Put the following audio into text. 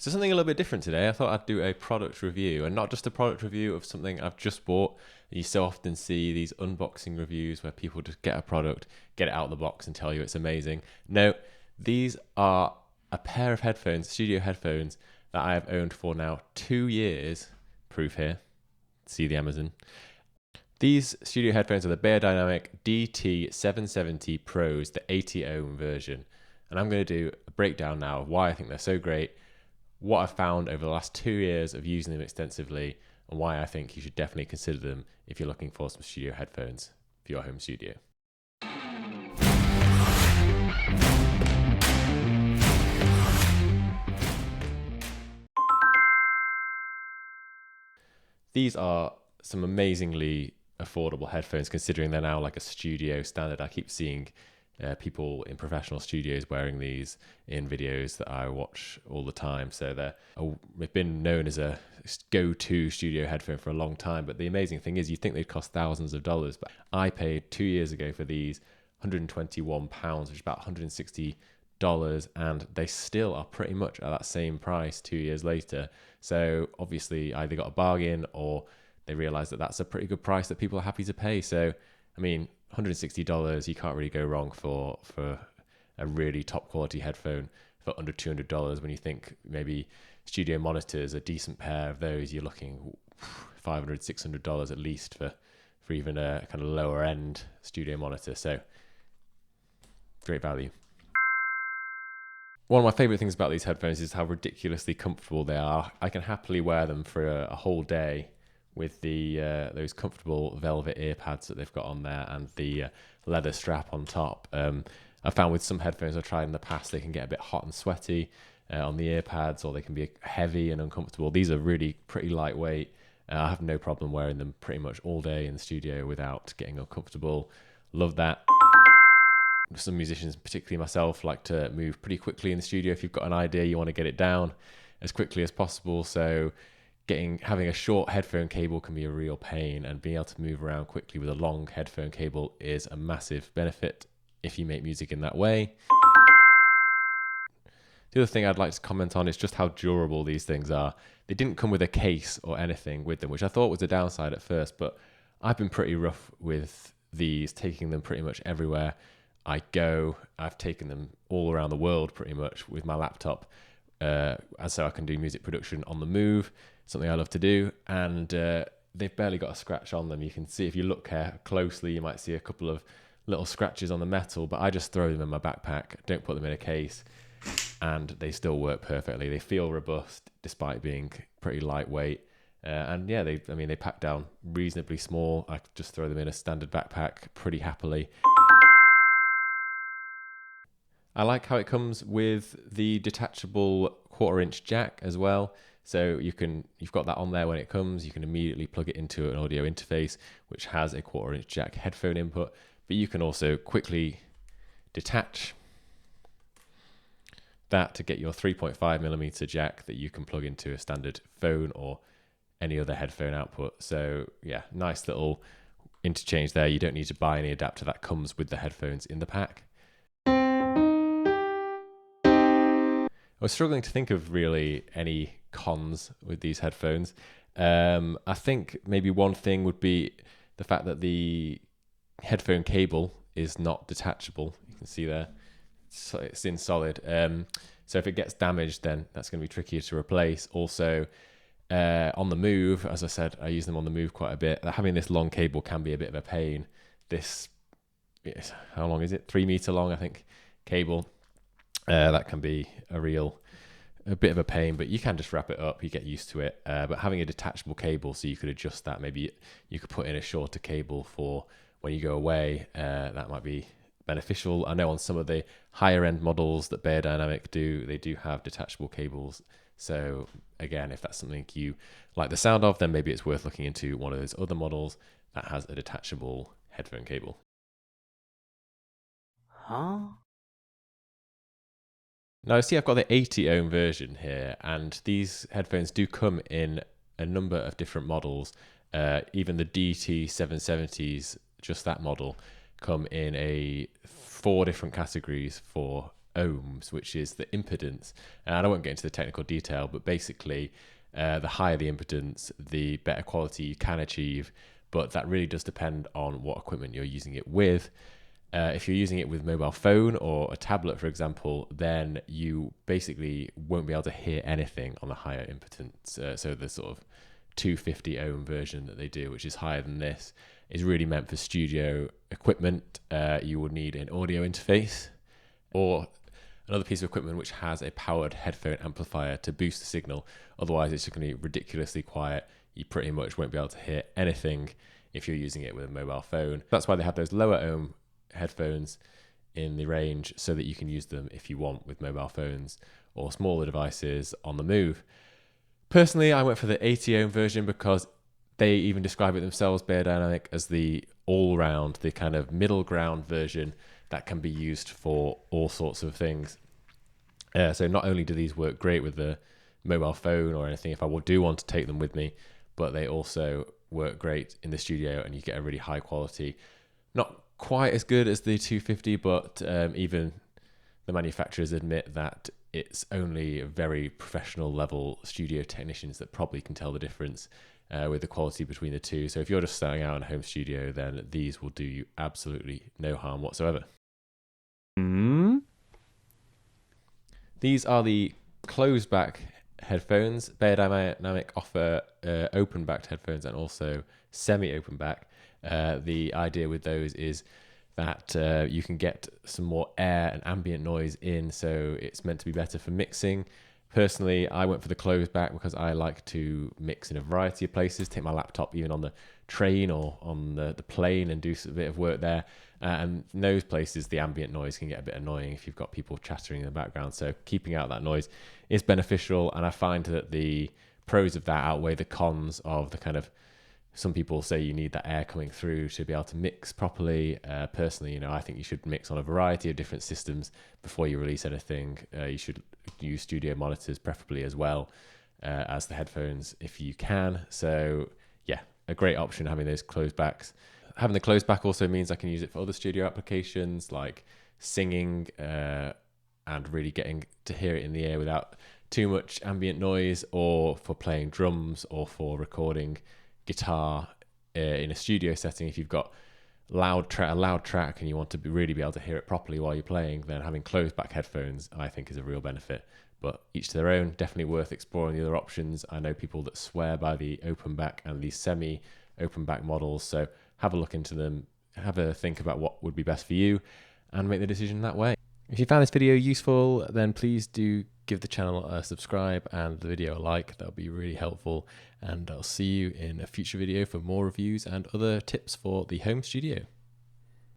So something a little bit different today. I thought I'd do a product review, and not just a product review of something I've just bought. You so often see these unboxing reviews where people just get a product, get it out of the box and tell you it's amazing. No, these are a pair of headphones, studio headphones, that I have owned for now 2 years. Proof here. See the Amazon. These studio headphones are the Beyerdynamic DT770 Pros, the 80 ohm version. And I'm going to do a breakdown now of why I think they're so great, what I've found over the last 2 years of using them extensively, and why I think you should definitely consider them if you're looking for some studio headphones for your home studio. These are some amazingly affordable headphones considering they're now like a studio standard. I keep seeing people in professional studios wearing these in videos that I watch all the time. So they've been known as a go-to studio headphone for a long time. But the amazing thing is, you'd think they'd cost thousands of dollars. But I paid 2 years ago for these £121, which is about $160, and they still are pretty much at that same price 2 years later. So obviously either got a bargain or they realized that that's a pretty good price that people are happy to pay. So, I mean, $160, you can't really go wrong for a really top quality headphone for under $200. When you think maybe studio monitors, a decent pair of those, you're looking $500, $600 at least for even a kind of lower end studio monitor. So great value. One of my favorite things about these headphones is how ridiculously comfortable they are. I can happily wear them for a whole day with the those comfortable velvet ear pads that they've got on there and the leather strap on top. I found with some headphones I've tried in the past, they can get a bit hot and sweaty on the ear pads, or they can be heavy and uncomfortable. These are really pretty lightweight. I have no problem wearing them pretty much all day in the studio without getting uncomfortable. Love that. Some musicians, particularly myself, like to move pretty quickly in the studio. If you've got an idea, you want to get it down as quickly as possible. So having a short headphone cable can be a real pain, and being able to move around quickly with a long headphone cable is a massive benefit if you make music in that way. The other thing I'd like to comment on is just how durable these things are. They didn't come with a case or anything with them, which I thought was a downside at first, but I've been pretty rough with these, taking them pretty much everywhere I go. I've taken them all around the world pretty much with my laptop, so I can do music production on the move, something I love to do, and they've barely got a scratch on them. You can see, if you look closely, you might see a couple of little scratches on the metal, but I just throw them in my backpack, don't put them in a case, and they still work perfectly. They feel robust despite being pretty lightweight, and yeah, they pack down reasonably small. I just throw them in a standard backpack pretty happily. I like how it comes with the detachable 1/4-inch jack as well. So you've got that on there when it comes. You can immediately plug it into an audio interface, which has a 1/4-inch jack headphone input, but you can also quickly detach that to get your 3.5mm jack that you can plug into a standard phone or any other headphone output. So yeah, nice little interchange there. You don't need to buy any adapter. That comes with the headphones in the pack. I was struggling to think of really any cons with these headphones. I think maybe one thing would be the fact that the headphone cable is not detachable. You can see there, so it's in solid. So if it gets damaged, then that's going to be trickier to replace. Also, on the move, as I said, I use them on the move quite a bit. Having this long cable can be a bit of a pain. How long is it? 3 meter long, I think, cable. That can be a bit of a pain, but you can just wrap it up, you get used to it. But having a detachable cable, so you could adjust that, maybe you could put in a shorter cable for when you go away, that might be beneficial. I know on some of the higher end models that Beyerdynamic do, they do have detachable cables. So again, if that's something you like the sound of, then maybe it's worth looking into one of those other models that has a detachable headphone cable. Now, see, I've got the 80 ohm version here, and these headphones do come in a number of different models. Even the DT770s, just that model, come in 4 different categories for ohms, which is the impedance. And I won't get into the technical detail, but basically the higher the impedance, the better quality you can achieve. But that really does depend on what equipment you're using it with. If you're using it with mobile phone or a tablet, for example, then you basically won't be able to hear anything on the higher impedance. So the sort of 250 ohm version that they do, which is higher than this, is really meant for studio equipment. You will need an audio interface or another piece of equipment which has a powered headphone amplifier to boost the signal. Otherwise, it's just going to be ridiculously quiet. You pretty much won't be able to hear anything if you're using it with a mobile phone. That's why they have those lower ohm headphones in the range, so that you can use them if you want with mobile phones or smaller devices on the move. Personally, I went for the 80 ohm version because they even describe it themselves, Beyerdynamic, as the all-round, the kind of middle ground version that can be used for all sorts of things. So not only do these work great with the mobile phone or anything if I do want to take them with me, but they also work great in the studio, and you get a really high quality. Not quite as good as the 250, but even the manufacturers admit that it's only very professional level studio technicians that probably can tell the difference with the quality between the two. So if you're just starting out in a home studio, then these will do you absolutely no harm whatsoever. These are the closed back headphones. Beyerdynamic offer open backed headphones and also semi open back. The idea with those is that you can get some more air and ambient noise in, so it's meant to be better for mixing. Personally, I went for the closed back because I like to mix in a variety of places, take my laptop even on the train or on the plane and do a bit of work there. And in those places, the ambient noise can get a bit annoying if you've got people chattering in the background. So keeping out that noise is beneficial. And I find that the pros of that outweigh the cons of the kind of, some people say you need that air coming through to be able to mix properly. Personally, I think you should mix on a variety of different systems before you release anything. You should use studio monitors preferably as well as the headphones if you can. So yeah, a great option having those closed backs. Having the closed back also means I can use it for other studio applications like singing and really getting to hear it in the air without too much ambient noise, or for playing drums or for recording guitar in a studio setting. If you've got a loud track and you want to really be able to hear it properly while you're playing, then having closed back headphones I think is a real benefit. But each to their own. Definitely worth exploring the other options. I know people that swear by the open back and the semi open back models, so have a look into them, have a think about what would be best for you, and make the decision that way. If you found this video useful, then please do give the channel a subscribe and the video a like. That would be really helpful. And I'll see you in a future video for more reviews and other tips for the home studio.